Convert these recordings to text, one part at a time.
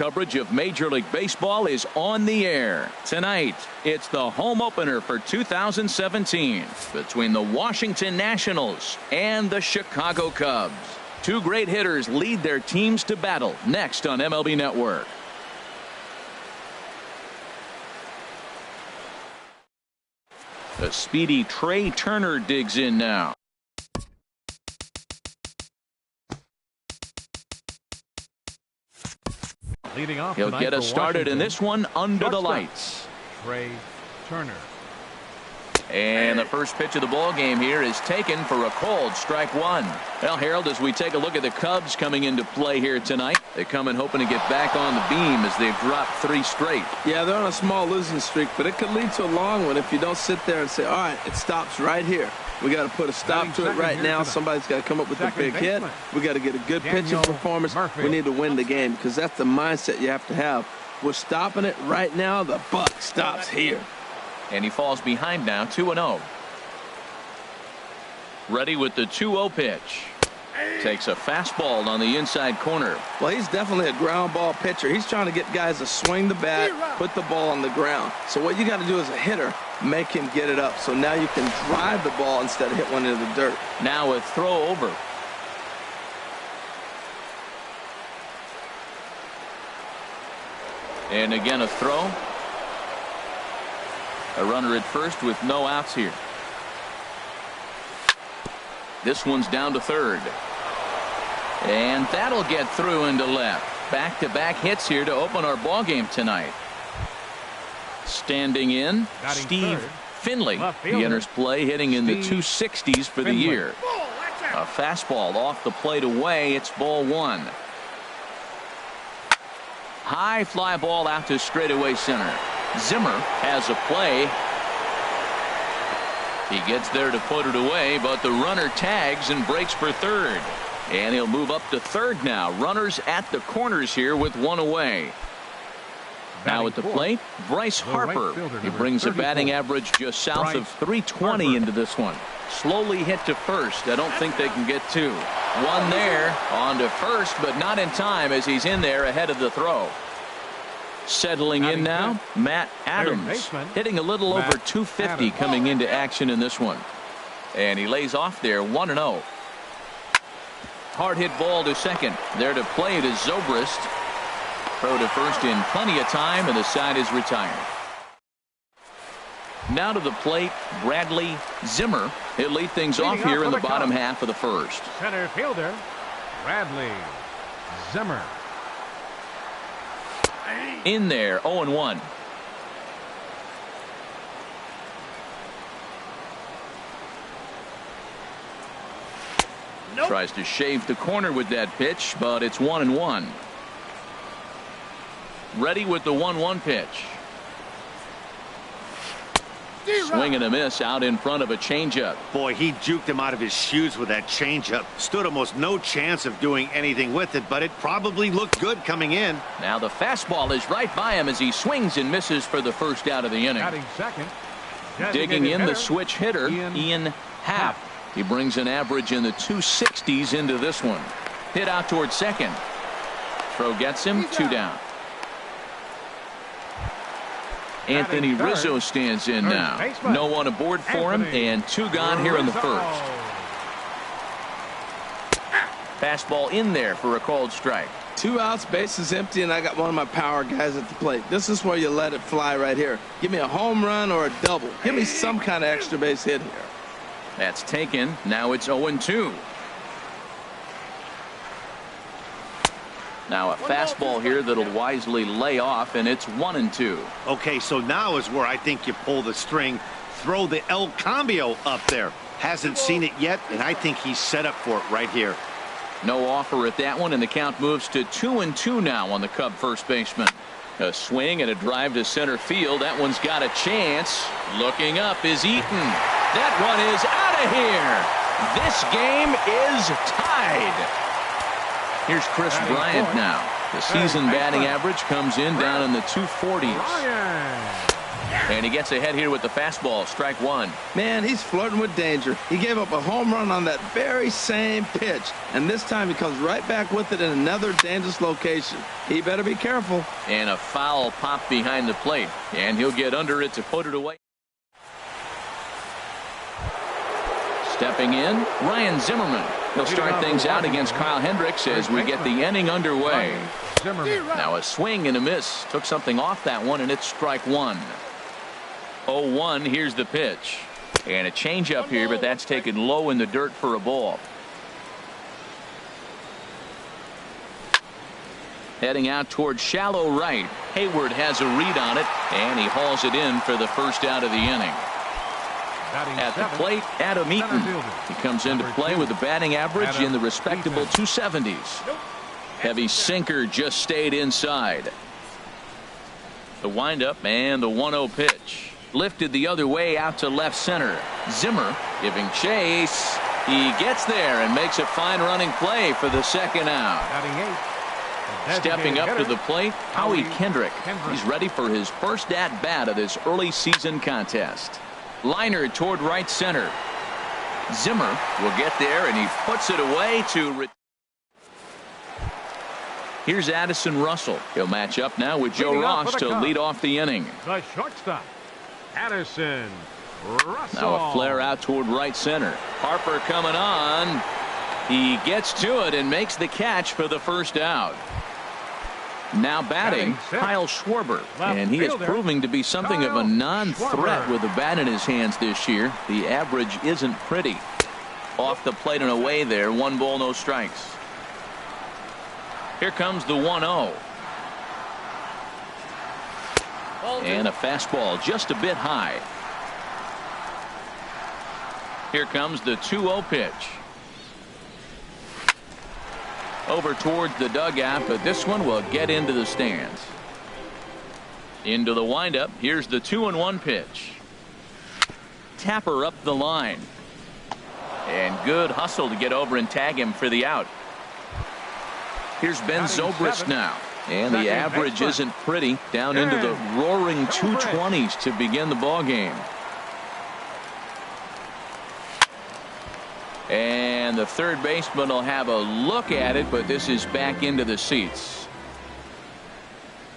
coverage of Major League Baseball is on the air. Tonight, it's the home opener for 2017 between the Washington Nationals and the Chicago Cubs. Two great hitters lead their teams to battle next on MLB Network. The speedy Trey Turner digs in now. Leading off He'll get us started in this one under the lights. Trey Turner. And the first pitch of the ball game here is taken for a called strike one. Well, Harold, as we take a look at the Cubs coming into play here tonight, they come in hoping to get back on the beam as they've dropped 3 straight. Yeah, they're on a small losing streak, but it could lead to a long one if you don't sit there and say, all right, it stops right here. We got to put a stop to it right now. Somebody's got to come up with a big hit. We got to get a good pitching performance. We need to win the game because that's the mindset you have to have. We're stopping it right now. The buck stops here. And he falls behind now, 2-0. Ready with the 2-0 pitch. Takes a fastball on the inside corner. Well, he's definitely a ground ball pitcher. He's trying to get guys to swing the bat, put the ball on the ground. So what you got to do as a hitter, make him get it up. So now you can drive the ball instead of hit one into the dirt. Now a throw over. And again a throw. A runner at first with no outs here. This one's down to third. And that'll get through into left. Back-to-back hits here to open our ball game tonight. Standing in, Steve Finley. He enters play hitting in the 260s for the year. A fastball off the plate away. It's ball one. High fly ball out to straightaway center. Zimmer has a play. He gets there to put it away, but the runner tags and breaks for third. And he'll move up to third now. Runners at the corners here with one away. Now at the plate, Bryce Harper. He brings a batting average just south of 320 into this one. Slowly hit to first. I don't think they can get two. One there, on to first, but not in time as he's in there ahead of the throw. Settling in now, Matt Adams, hitting a little over 250 coming into action in this one. And he lays off there, 1-0. Hard hit ball to second. There to play it is Zobrist. Throw to first in plenty of time, and the side is retired. Now to the plate, Bradley Zimmer. He'll lead things off here in the bottom half of the first. Center fielder, Bradley Zimmer. In there, 0-1. Tries to shave the corner with that pitch, but it's 1-1. Ready with the 1-1 pitch. Swing and a miss out in front of a changeup. Boy, he juked him out of his shoes with that changeup. Stood almost no chance of doing anything with it, but it probably looked good coming in. Now the fastball is right by him as he swings and misses for the first out of the inning. Second. Digging in the switch hitter, Ian Happ. He brings an average in the 260s into this one. Hit out towards second. Throw gets him, 2 down. Anthony Rizzo stands in now. No one aboard for him, and 2 gone here in the first. Fastball in there for a called strike. 2 outs, bases empty, and I got one of my power guys at the plate. This is where you let it fly right here. Give me a home run or a double. Give me some kind of extra base hit here. That's taken. Now it's 0-2. Now a fastball here that'll wisely lay off, and it's 1-2. Okay, so now is where I think you pull the string. Throw the El Cambio up there. Hasn't seen it yet, and I think he's set up for it right here. No offer at that one, and the count moves to 2-2 now on the Cub first baseman. A swing and a drive to center field. That one's got a chance. Looking up is Eaton. That one is out of here. This game is tied. Here's Chris Bryant now. The season batting average comes in down in the 240s. And he gets ahead here with the fastball. Strike one. Man, he's flirting with danger. He gave up a home run on that very same pitch. And this time he comes right back with it in another dangerous location. He better be careful. And a foul pop behind the plate. And he'll get under it to put it away. Stepping in, Ryan Zimmerman. He'll start things out against Kyle Hendricks as we get the inning underway. Now a swing and a miss. Took something off that one, and it's strike one. 0-1, here's the pitch. And a changeup here, but that's taken low in the dirt for a ball. Heading out towards shallow right. Hayward has a read on it, and he hauls it in for the first out of the inning. At the plate, Adam Eaton. He comes into play with a batting average in the respectable 270s. Heavy sinker just stayed inside. The windup and the 1-0 pitch. Lifted the other way out to left center. Zimmer giving chase. He gets there and makes a fine running play for the second out. Stepping up to the plate, Howie Kendrick. He's ready for his first at-bat of this early season contest. Liner toward right center. Zimmer will get there, and he puts it away to. Here's Addison Russell. He'll match up now with Joe Ross to lead off the inning. The shortstop, Addison Russell. Now a flare out toward right center. Harper coming on. He gets to it and makes the catch for the first out. Now batting, Kyle Schwarber, and he is proving to be something of a non-threat with the bat in his hands this year. The average isn't pretty. Off the plate and away there, 1 ball, no strikes. Here comes the 1-0. And a fastball just a bit high. Here comes the 2-0 pitch. Over towards the dugout, but this one will get into the stands. Into the windup. Here's the 2-1 pitch. Tapper up the line. And good hustle to get over and tag him for the out. Here's Ben Zobrist now. And the average isn't pretty. Down into the roaring 220s to begin the ball game. And the third baseman will have a look at it, but this is back into the seats.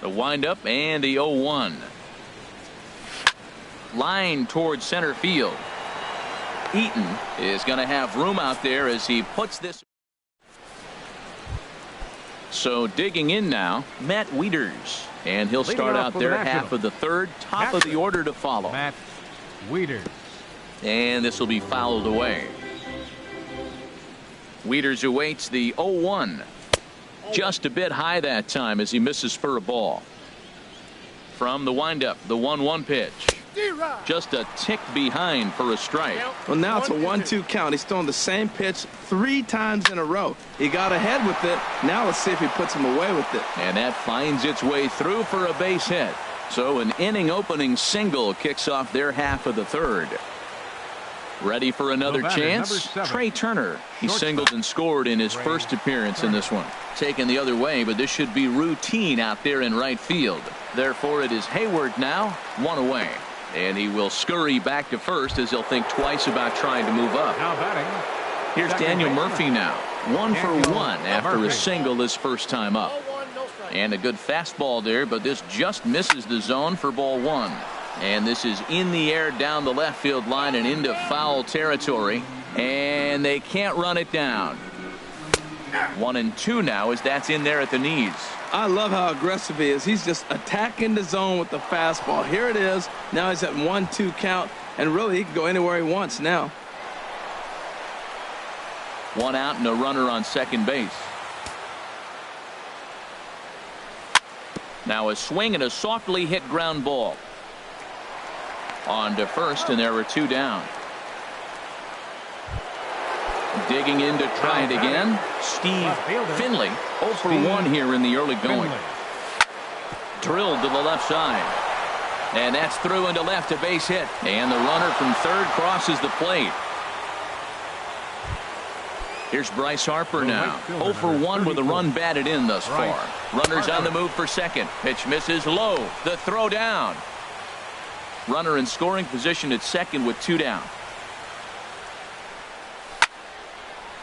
The windup and the 0-1. Line towards center field. Eaton is going to have room out there as he puts this. So digging in now, Matt Wieters. And he'll start out there half of the third, top of the order to follow. Matt Wieters. And this will be fouled away. Wieters awaits the 0-1. Just a bit high that time as he misses for a ball. From the windup, the 1-1 pitch. Just a tick behind for a strike. Well, now it's a 1-2 count. He's throwing the same pitch 3 times in a row. He got ahead with it. Now let's see if he puts him away with it. And that finds its way through for a base hit. So an inning opening single kicks off their half of the third. Ready for another chance? Trey Turner. He singled and scored in his first appearance in this one. Taken the other way, but this should be routine out there in right field. Therefore, it is Hayward now, 1 away. And he will scurry back to first as he'll think twice about trying to move up. Now batting. Here's Daniel Murphy now. 1 for 1 after a single this first time up. And a good fastball there, but this just misses the zone for ball 1. And this is in the air down the left field line and into foul territory. And they can't run it down. 1-2 now as that's in there at the knees. I love how aggressive he is. He's just attacking the zone with the fastball. Here it is. Now he's at 1-2 count. And really, he can go anywhere he wants now. 1 out and a runner on second base. Now a swing and a softly hit ground ball. On to first, and there were 2 down. Digging in to try it again. Steve Finley. 0 for 1 here in the early going. Drilled to the left side. And that's through into left, a base hit. And the runner from third crosses the plate. Here's Bryce Harper now. 0 for 1 with a run batted in thus far. Runners on the move for second. Pitch misses low. The throw down. Runner in scoring position at second with 2 down.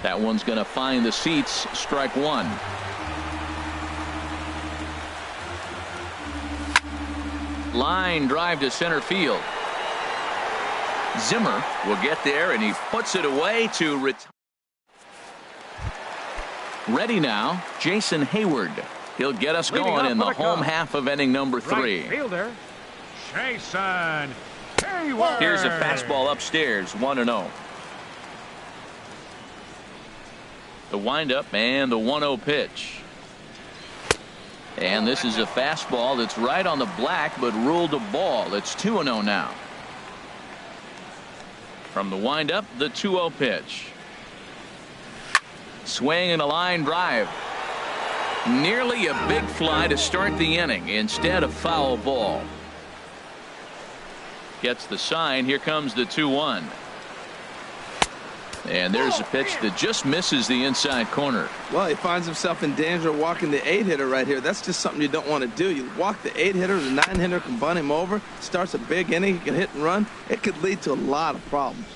That one's going to find the seats. Strike one. Line drive to center field. Zimmer will get there, and he puts it away to retire. Ready now, Jason Hayward. He'll get us going in the home half of inning number 3. Right fielder, Jason Hayward. Here's a fastball upstairs, 1-0. The windup and the 1-0 pitch. And this is a fastball that's right on the black, but ruled a ball. It's 2-0 now. From the windup, the 2-0 pitch. Swing and a line drive. Nearly a big fly to start the inning. Instead, a foul ball. Gets the sign. Here comes the 2-1. And there's a pitch that just misses the inside corner. Well, he finds himself in danger of walking the 8-hitter right here. That's just something you don't want to do. You walk the 8-hitter, the 9-hitter can bunt him over. Starts a big inning. He can hit and run. It could lead to a lot of problems.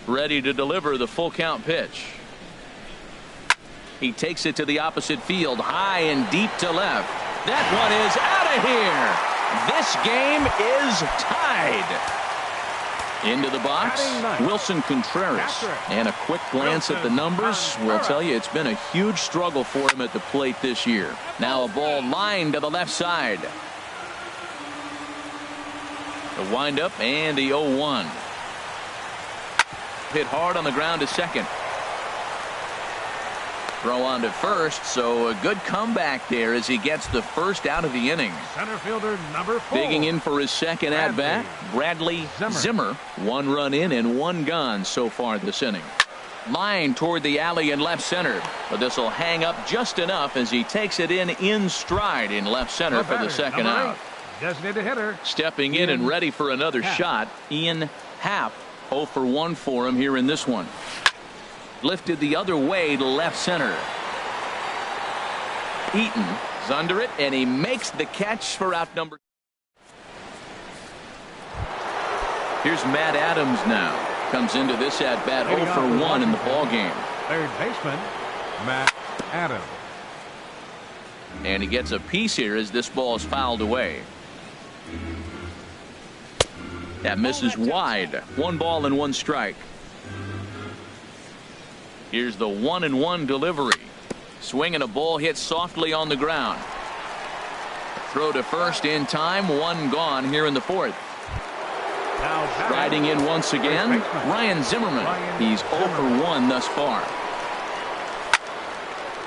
Ready to deliver the full count pitch. He takes it to the opposite field, high and deep to left. That one is out of here. This game is tied. Into the box, Wilson Contreras. And a quick glance at the numbers will tell you it's been a huge struggle for him at the plate this year. Now a ball lined to the left side. The windup and the 0-1. Hit hard on the ground to second. Throw on to first, so a good comeback there as he gets the first out of the inning. Center fielder number 4. Digging in for his second at-bat, Bradley Zimmer. 1 run in and 1 gone so far this inning. Line toward the alley in left center, but this will hang up just enough as he takes it in stride in left center for the second out. Designated hitter. Stepping in and ready for another shot, Ian Happ. 0 for 1 for him here in this one. Lifted the other way to left center. Eaton is under it, and he makes the catch for out number. Here's Matt Adams now. Comes into this at bat 0 for 1 in the ball game. Third baseman Matt Adams. And he gets a piece here as this ball is fouled away. That misses wide. 1 ball and 1 strike. Here's the 1-1 delivery. Swing and a ball hit softly on the ground. Throw to first in time. 1 gone here in the 4th. Riding in once again, Ryan Zimmerman. He's 0 for 1 thus far.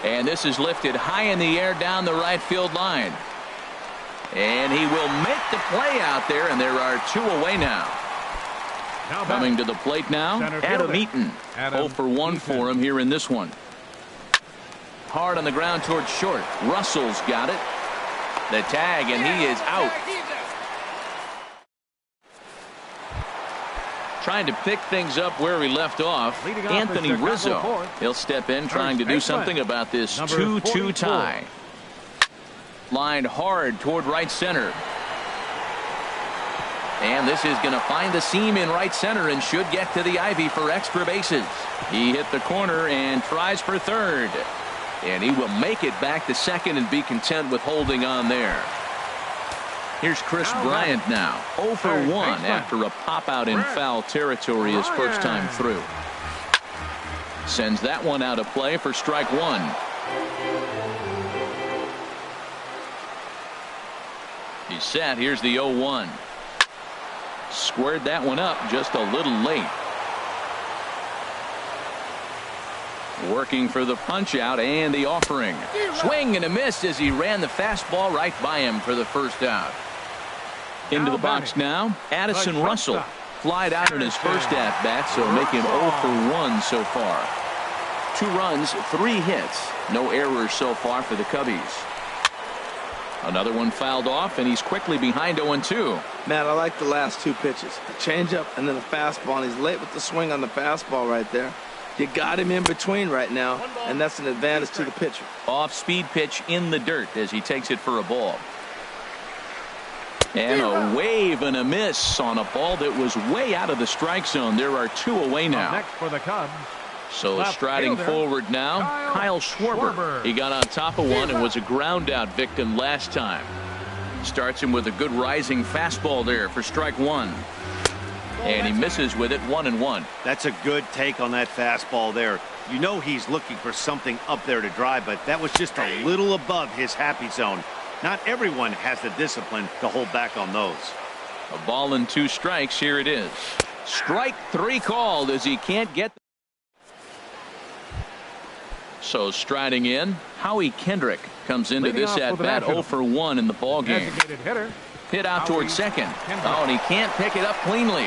And this is lifted high in the air down the right field line. And he will make the play out there, and there are 2 away now. Coming to the plate now, Adam Eaton. 0 for 1 for him here in this one. Hard on the ground towards short. Russell's got it. The tag, and he is out. Trying to pick things up where we left off, Anthony Rizzo. He'll step in trying to do something about this 2-2 tie. Lined hard toward right center. And this is going to find the seam in right center and should get to the ivy for extra bases. He hit the corner and tries for third. And he will make it back to second and be content with holding on there. Here's Chris Bryant now. 0 for 1 after a pop out in foul territory his first time through. Sends that one out of play for strike 1. He's set. Here's the 0-1. Squared that one up just a little late. Working for the punch out and the offering. Swing and a miss as he ran the fastball right by him for the first out. Into the box now, Addison Russell. Flied out in his first at bat, so make him 0 for 1 so far. 2 runs, 3 hits. No errors so far for the Cubbies. Another one fouled off, and he's quickly behind 0-2. Matt, I like the last 2 pitches. The changeup and then the fastball, and he's late with the swing on the fastball right there. You got him in between right now, and that's an advantage to the pitcher. Off-speed pitch in the dirt as he takes it for a ball. And a wave and a miss on a ball that was way out of the strike zone. There are 2 away now. Next for the Cubs. So Left striding fielder, forward now, Kyle Schwarber. He got on top of one and was a ground out victim last time. Starts him with a good rising fastball there for strike 1. And he misses with it, 1-1. That's a good take on that fastball there. You know he's looking for something up there to drive, but that was just a little above his happy zone. Not everyone has the discipline to hold back on those. A ball and 2 strikes. Here it is. Strike 3 called as he can't get. So striding in, Howie Kendrick comes into this at bat 0 for 1 in the ball game. Hit out towards second. Oh, and he can't pick it up cleanly.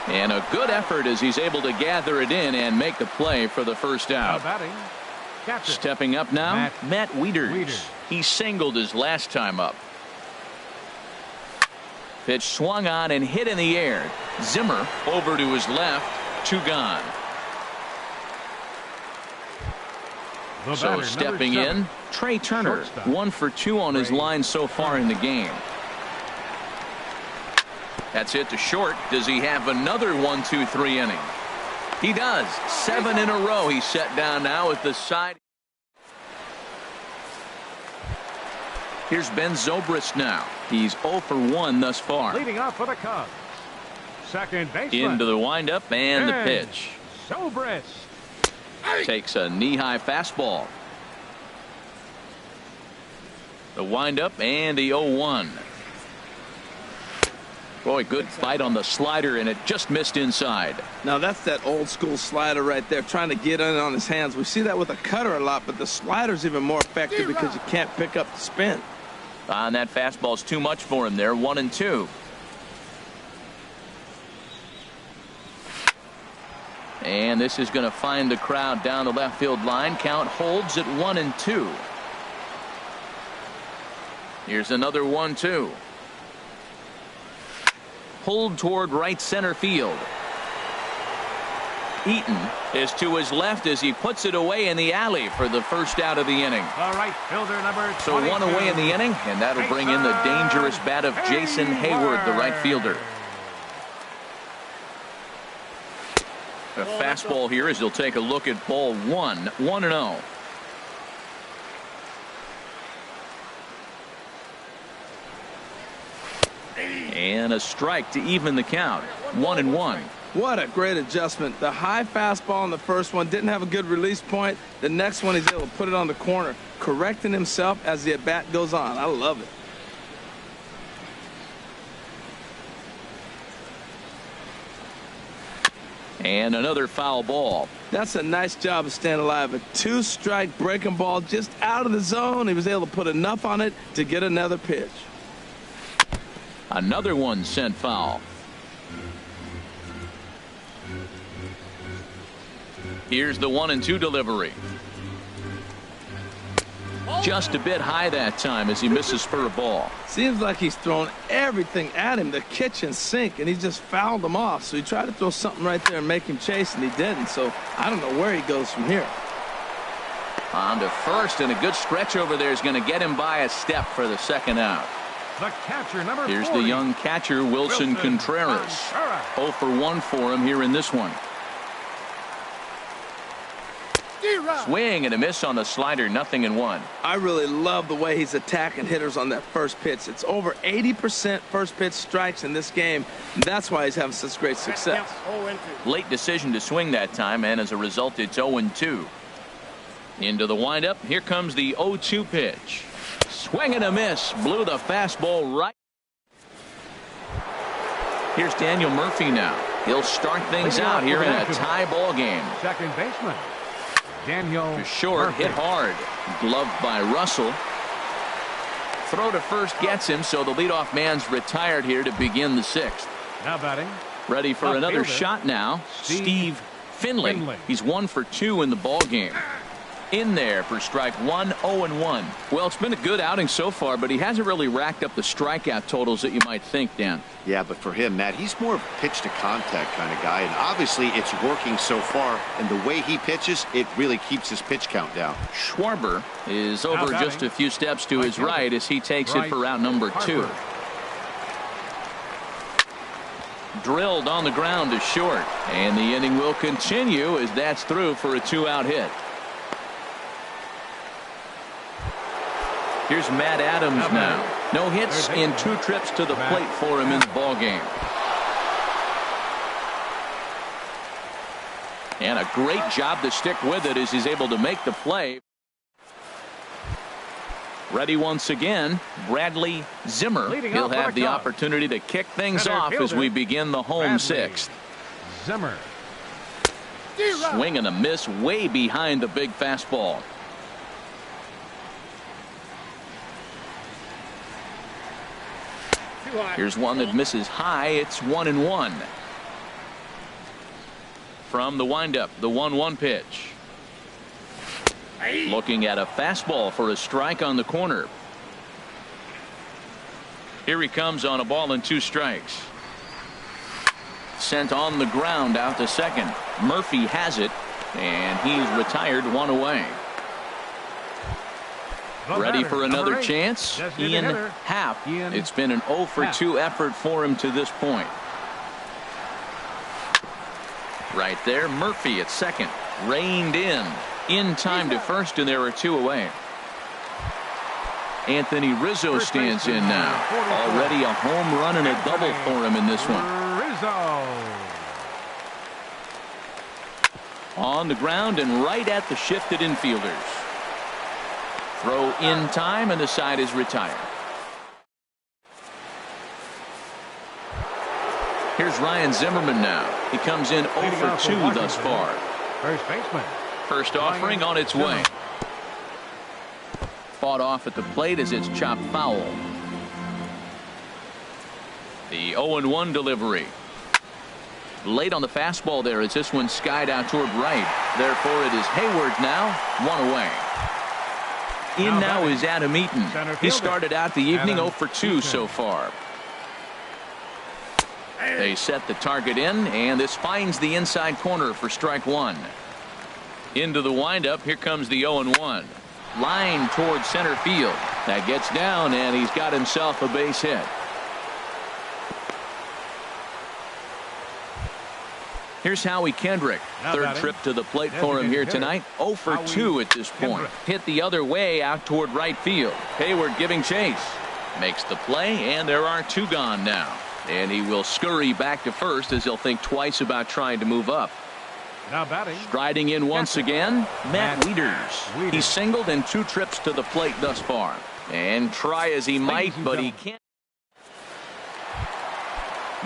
And a good effort as he's able to gather it in and make the play for the first out. Stepping up now, Matt Wieters. He singled his last time up. Pitch swung on and hit in the air. Zimmer over to his left. 2 gone. So stepping in, Trey Turner. 1 for 2 on his line so far in the game. That's hit to short. Does he have another 1-2-3 inning? He does. 7 in a row. He's set down now at the side. Here's Ben Zobrist now. He's 0 for 1 thus far. Leading off for the Cubs. Second baseman. Into the windup and the pitch. Zobrist. Takes a knee-high fastball. The windup and the 0-1. Boy, good fight on the slider, and it just missed inside. Now that's that old school slider right there, trying to get in on his hands. We see that with a cutter a lot, but the slider's even more effective because you can't pick up the spin. And that fastball's too much for him there. 1-2. And this is going to find the crowd down the left field line. Count holds at 1-2. Here's another 1-2. Pulled toward right center field. Eaton is to his left as he puts it away in the alley for the first out of the inning. The right fielder, number 22. So 1 away in the inning, and that'll bring in the dangerous bat of Jason Hayward, the right fielder. A fastball here as he'll take a look at ball 1. 1-0. And a strike to even the count. 1-1. What a great adjustment. The high fastball in the first one didn't have a good release point. The next one he's able to put it on the corner, correcting himself as the at bat goes on. I love it. And another foul ball. That's a nice job of staying alive. A 2-strike breaking ball just out of the zone. He was able to put enough on it to get another pitch. Another one sent foul. Here's the 1-2 delivery. Just a bit high that time as he misses for a ball. Seems like he's thrown everything at him, the kitchen sink, and he just fouled them off. So he tried to throw something right there and make him chase, and he didn't. So I don't know where he goes from here. On to first, and a good stretch over there is going to get him by a step for the second out. The catcher, number Here's 40. the young catcher, Wilson Contreras. 0 for 1 for him here in this one. Swing and a miss on the slider, 0-1. I really love the way he's attacking hitters on that first pitch. It's over 80% first pitch strikes in this game. And that's why he's having such great success. Late decision to swing that time, and as a result, it's 0-2. Into the windup. Here comes the 0-2 pitch. Swing and a miss. Blew the fastball right. Here's Daniel Murphy now. He'll start things out here in a tie ball game. Second baseman. Daniel Short, Murphy. hit hard. Gloved by Russell. Throw to first gets him, so the leadoff man's retired here to begin the 6th. Now batting. Ready for Left another fielder, shot now. Steve Finley. Finley. He's 1 for 2 in the ball game. In there for strike 1, 0-1. Well, it's been a good outing so far, but he hasn't really racked up the strikeout totals that you might think, Dan. Yeah, but for him, Matt, he's more of a pitch to contact kind of guy, and obviously it's working so far, and the way he pitches, it really keeps his pitch count down. Schwarber is over just a few steps to his right as he takes it for route number 2. drilled on the ground to short. And the inning will continue as that's through for a 2-out hit. Here's Matt Adams now. No hits in 2 trips to the plate for him in the ballgame. And a great job to stick with it as he's able to make the play. Ready once again, Bradley Zimmer. He'll have the opportunity to kick things off as we begin the home 6th. Zimmer. Swing and a miss way behind the big fastball. Here's one that misses high. It's 1-1. From the windup, the 1-1 pitch. Looking at a fastball for a strike on the corner. Here he comes on a ball and 2 strikes. Sent on the ground out to second. Murphy has it, and he's retired 1 away. Ready for another chance? Ian Happ. It's been an 0 for 2 effort for him to this point. Right there, Murphy at second. Reined in time to first, and there are 2 away. Anthony Rizzo stands in now. Already a home run and a double for him in this one. On the ground and right at the shifted infielders. Throw in time, and the side is retired. Here's Ryan Zimmerman now. He comes in 0 for 2 thus far. First baseman. First offering on its way. Fought off at the plate as it's chopped foul. The 0-1 delivery. Late on the fastball there as this one skied out toward right. Therefore it is Hayward now, 1 away. In now is Adam Eaton. He started out the evening 0 for 2 so far. They set the target in, and this finds the inside corner for strike 1. Into the windup. Here comes the 0-1. Line towards center field. That gets down, and he's got himself a base hit. Here's Howie Kendrick. Third trip to the plate for him here tonight. 0 for 2 at this point. Hit the other way out toward right field. Hayward giving chase. Makes the play, and there are 2 gone now. And he will scurry back to first as he'll think twice about trying to move up. Now batting. Striding in once again, Matt Wieters. He's singled in 2 trips to the plate thus far. And try as he might, but he can't.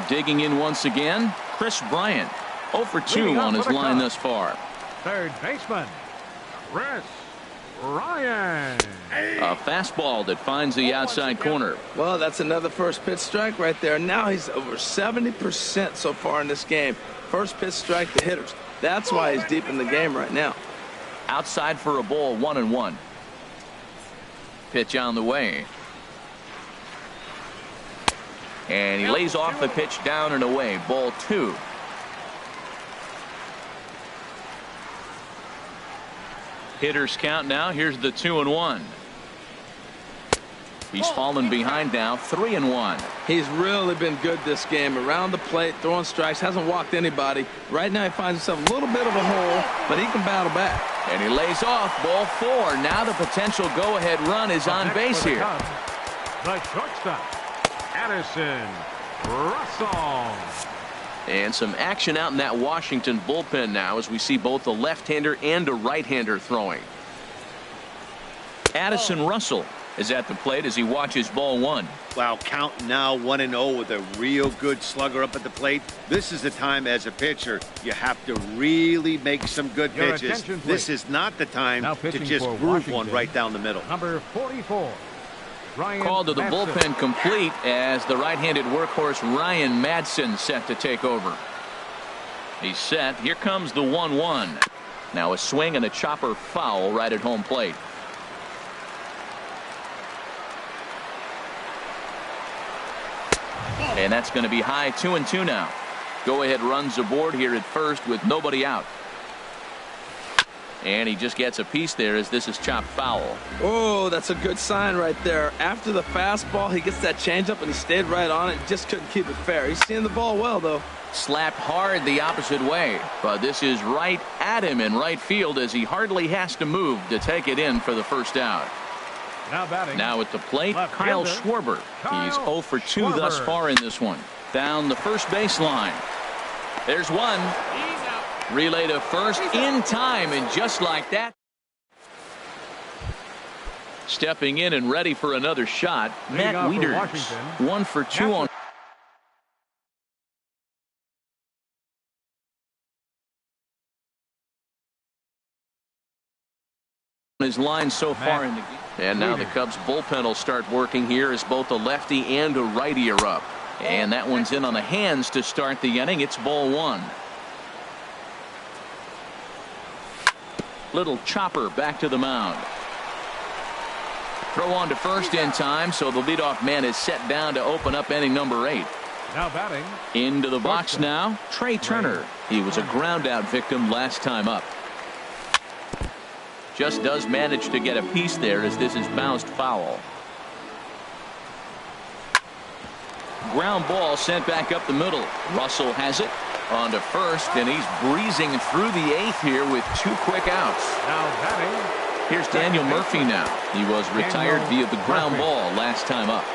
Digging in once again, Chris Bryant. 0 for 2 on his line thus far. Third baseman, Chris Bryant. A fastball that finds the outside corner. Well, that's another first pitch strike right there. Now he's over 70% so far in this game. First pitch strike to hitters. That's why he's deep in the game right now. Outside for a ball, 1-1. Pitch on the way. And he lays off the pitch down and away. Ball 2. Hitters count now. Here's the 2-1. He's fallen behind now, 3-1. He's really been good this game. Around the plate, throwing strikes, hasn't walked anybody. Right now he finds himself a little bit of a hole, but he can battle back. And he lays off ball 4. Now the potential go-ahead run is on base here. The shortstop, Addison Russell. And some action out in that Washington bullpen now as we see both a left-hander and a right-hander throwing. Addison Russell is at the plate as he watches ball 1. Wow, count now 1-0 with a real good slugger up at the plate. This is the time as a pitcher you have to really make some good pitches. This is not the time to just groove one right down the middle. Number 44. Called to the bullpen complete as the right-handed workhorse Ryan Madsen set to take over. He's set. Here comes the 1-1. Now a swing and a chopper foul right at home plate. And that's going to be high, 2-2 now. Go ahead runs aboard here at first with nobody out. And he just gets a piece there as this is chopped foul. Oh, that's a good sign right there. After the fastball, he gets that changeup, and he stayed right on it. Just couldn't keep it fair. He's seeing the ball well, though. Slapped hard the opposite way. But this is right at him in right field as he hardly has to move to take it in for the first out. Now batting. Now at the plate, Left Kyle fielder, Schwarber. He's 0 for 2 thus far in this one. Down the first baseline. There's one. Relay to first in time, and just like that. Stepping in and ready for another shot, Matt Wieters. 1 for 2 on his line so far in the game. And now the Cubs bullpen will start working here as both a lefty and a righty are up. And that one's in on the hands to start the inning. It's ball 1. Little chopper back to the mound. Throw on to first in time, so the leadoff man is set down to open up inning number 8. Now batting. Into the box now, Trey Turner. He was a ground out victim last time up. Just does manage to get a piece there as this is bounced foul. Ground ball sent back up the middle. Russell has it. On to first, and he's breezing through the 8th here with 2 quick outs. Now batting. Here's Daniel Murphy now. He was retired via the ground ball last time up.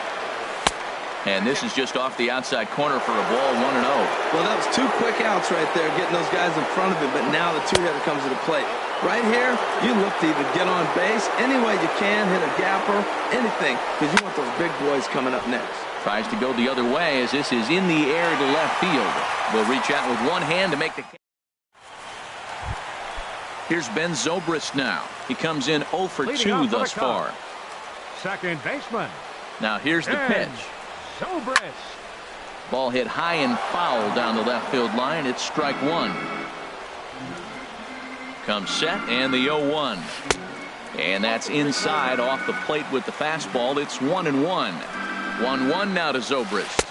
And this is just off the outside corner for a ball, 1-0. Well, that was 2 quick outs right there, getting those guys in front of him, but now the 2-hitter comes to the plate. Right here, you look to either get on base any way you can, hit a gapper, anything, because you want those big boys coming up next. Tries to go the other way as this is in the air to left field. Will reach out with one hand to make the catch. Here's Ben Zobrist now. He comes in 0 for 2 thus far. Second baseman. Now here's the pitch. Zobrist. Ball hit high and foul down the left field line. It's strike 1. Comes set and the 0-1. And that's inside off the plate with the fastball. It's 1-1. 1-1 now to Zobrist.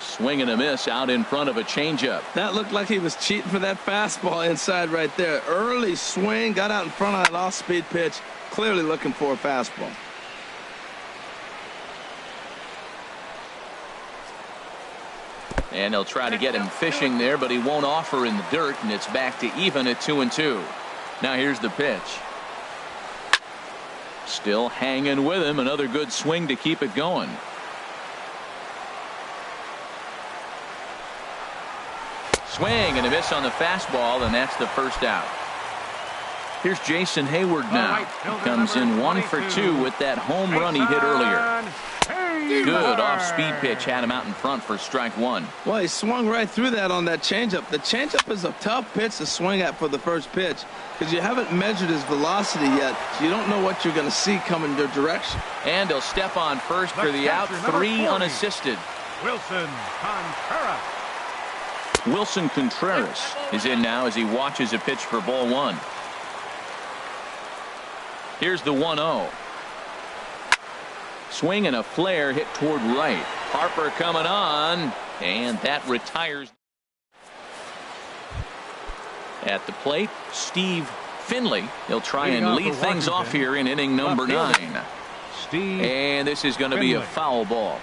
Swing and a miss out in front of a changeup. That looked like he was cheating for that fastball inside right there. Early swing, got out in front of that off-speed pitch. Clearly looking for a fastball. And they'll try to get him fishing there, but he won't offer in the dirt, and it's back to even at 2-2. Now here's the pitch. Still hanging with him. Another good swing to keep it going. Swing and a miss on the fastball, and that's the first out. Here's Jason Hayward now. He comes in 1 for 2 with that home run he hit earlier. Good off-speed pitch had him out in front for strike 1. Well, he swung right through that on that changeup. The changeup is a tough pitch to swing at for the first pitch because you haven't measured his velocity yet, so you don't know what you're going to see coming your direction. And he'll step on first for the out. 3 unassisted. Wilson Contreras. Wilson Contreras is in now as he watches a pitch for ball 1. Here's the 1-0. Swing and a flare hit toward right. Harper coming on, and that retires. At the plate, Steve Finley. He'll try and lead things off here in inning number 9. And this is going to be a foul ball.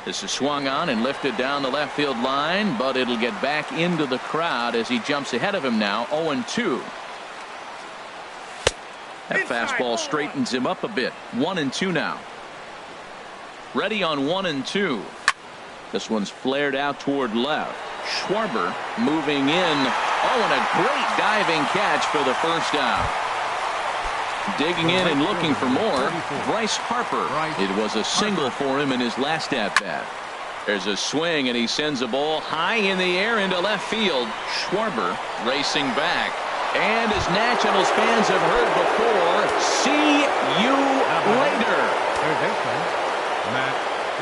This is swung on and lifted down the left field line, but it'll get back into the crowd as he jumps ahead of him now, 0-2. That fastball straightens him up a bit. 1-2 now. Ready on 1-2. This one's flared out toward left. Schwarber moving in. Oh, and a great diving catch for the first out. Digging in and looking for more, Bryce Harper. It was a single for him in his last at-bat. There's a swing, and he sends a ball high in the air into left field. Schwarber racing back. And as Nationals fans have heard before, see you later.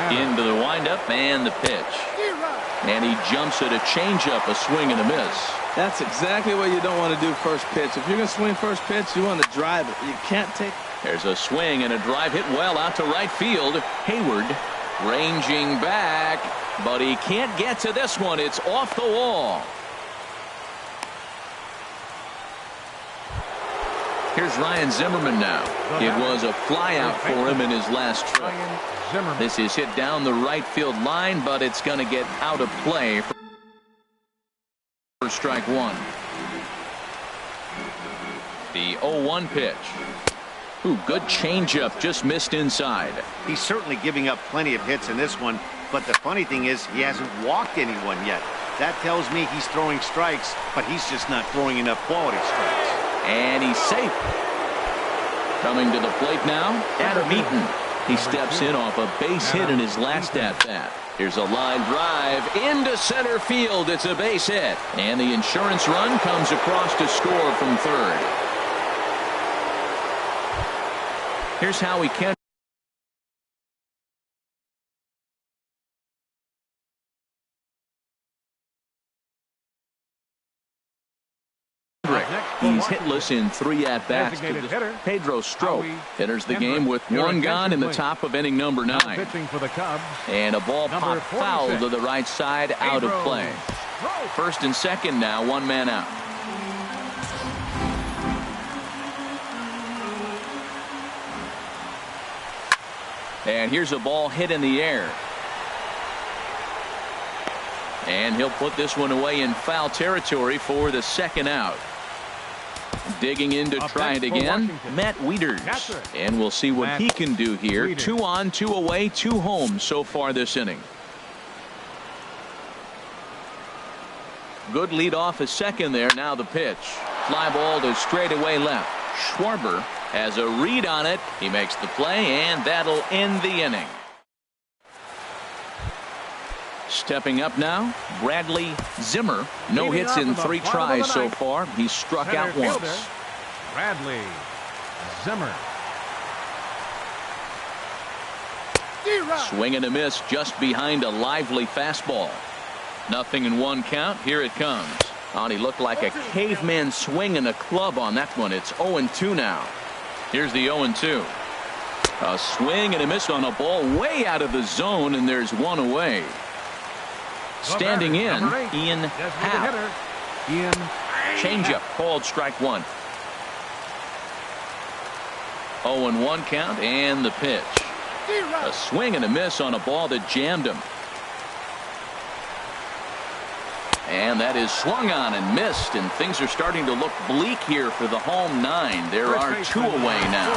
Into the windup and the pitch. And he jumps at a changeup, a swing and a miss. That's exactly what you don't want to do first pitch. If you're going to swing first pitch, you want to drive it. You can't take. There's a swing and a drive hit well out to right field. Hayward ranging back. but he can't get to this one. It's off the wall. Here's Ryan Zimmerman now. It was a flyout for him in his last trip. This is hit down the right field line, but it's going to get out of play for strike one. The 0-1 pitch. Ooh, good changeup, just missed inside. He's certainly giving up plenty of hits in this one, but the funny thing is he hasn't walked anyone yet. That tells me he's throwing strikes, but he's just not throwing enough quality strikes. And he's safe. Coming to the plate now, Adam Eaton. He steps in off a base hit in his last at-bat. Here's a line drive into center field. It's a base hit. And the insurance run comes across to score from third. Here's Howie Kendrick. He's hitless in 3 at-bats. Pedro Strop enters the game with 1 gone in the top of inning number 9. And a ball popped foul to the right side, out of play. First and second now, 1 man out. And here's a ball hit in the air. And he'll put this one away in foul territory for the second out. Digging in to try it again, Matt Wieters. And we'll see what he can do here. 2 on, 2 away, 2 home so far this inning. Good lead off at second there. Now the pitch. Fly ball to straightaway left. Schwarber has a read on it. He makes the play, and that'll end the inning. Stepping up now, Bradley Zimmer. No hits in 3 tries so far. He's struck out once. Bradley Zimmer. Swing and a miss just behind a lively fastball. 0-1 count. Here it comes. Oh, he looked like a caveman swinging a club on that one. It's 0-2 now. Here's the 0-2. A swing and a miss on a ball way out of the zone, and there's 1 away. Standing in, Ian Happ. Changeup called strike 1. 0-1 count, and the pitch. A swing and a miss on a ball that jammed him. And that is swung on and missed, and things are starting to look bleak here for the home 9. There are 2 away now.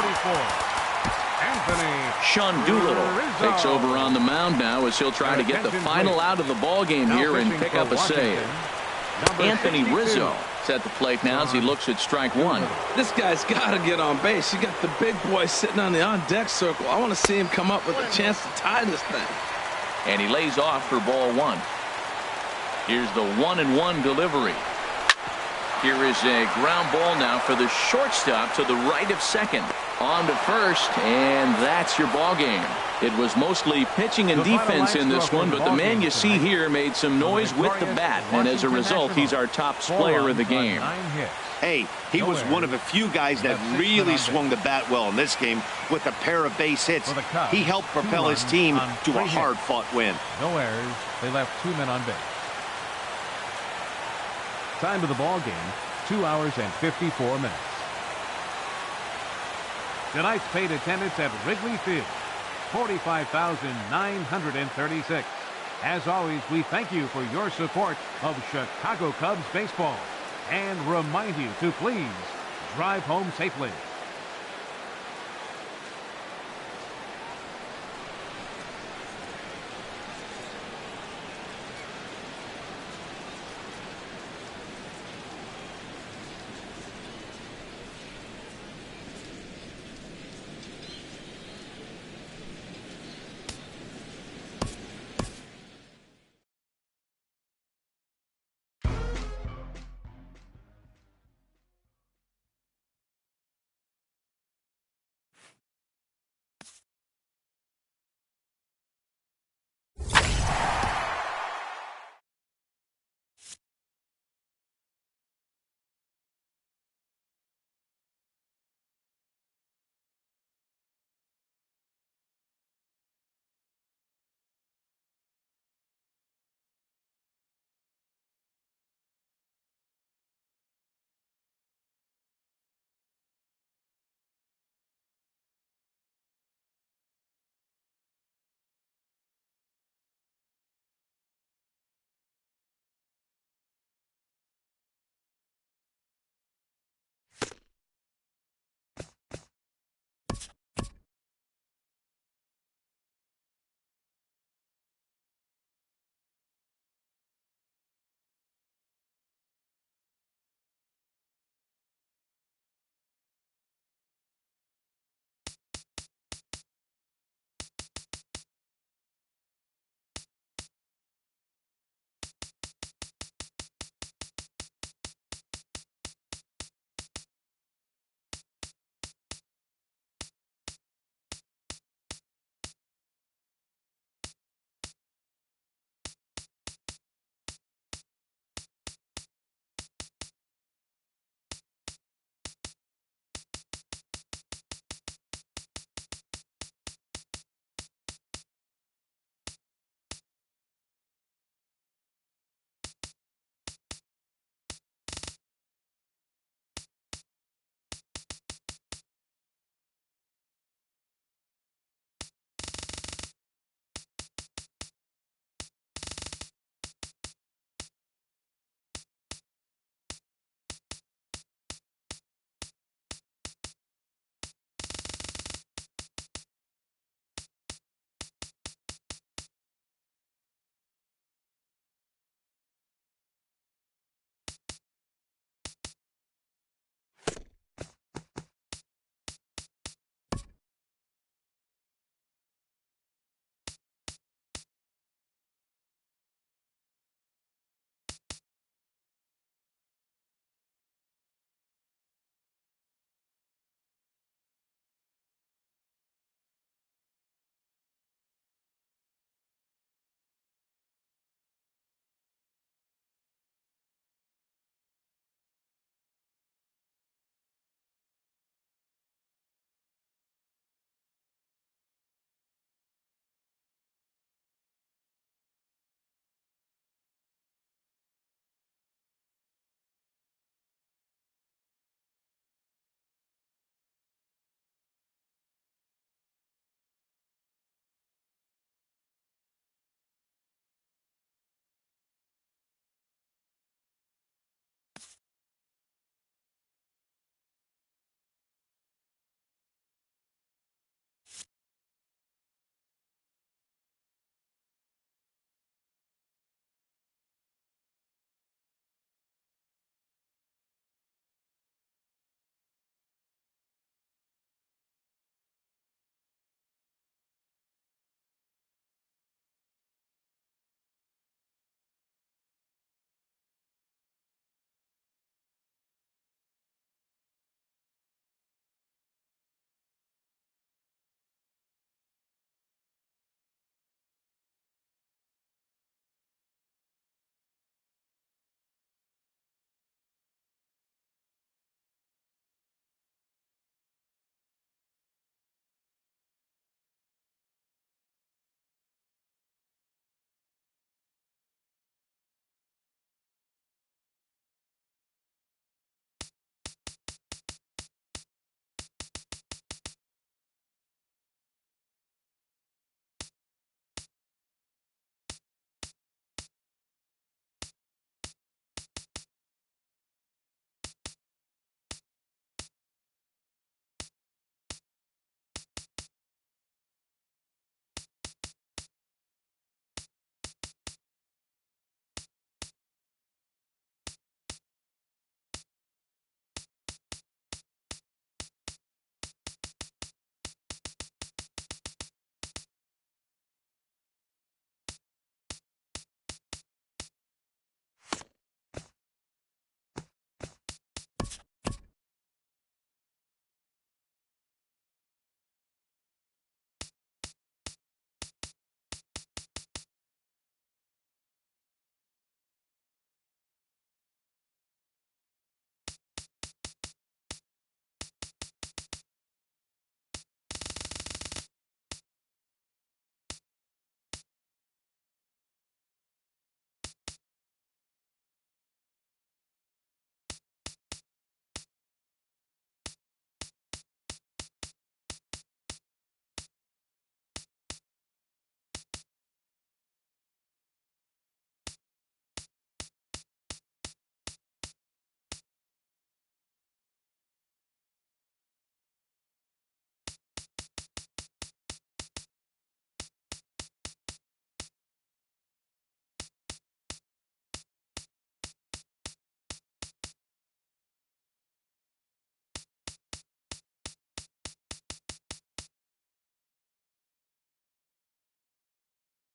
Sean Doolittle takes over on the mound now as he'll try to get the final out of the ball game here and pick up a save. Anthony Rizzo is at the plate now as he looks at strike 1. This guy's got to get on base. You got the big boy sitting on the on-deck circle. I want to see him come up with a chance to tie this thing. And he lays off for ball 1. Here's the 1-1 delivery. Here is a ground ball now for the shortstop to the right of second. On to first, and that's your ball game. It was mostly pitching and defense in this one, but the man you see here made some noise with the bat, and as a result, he's our top player of the game. Hey, he was one of a few guys that really swung the bat well in this game with a pair of base hits. He helped propel his team to a hard-fought win. No errors. They left 2 men on base. Time of the ball game, 2 hours and 54 minutes. Tonight's paid attendance at Wrigley Field, 45,936. As always, we thank you for your support of Chicago Cubs baseball and remind you to please drive home safely.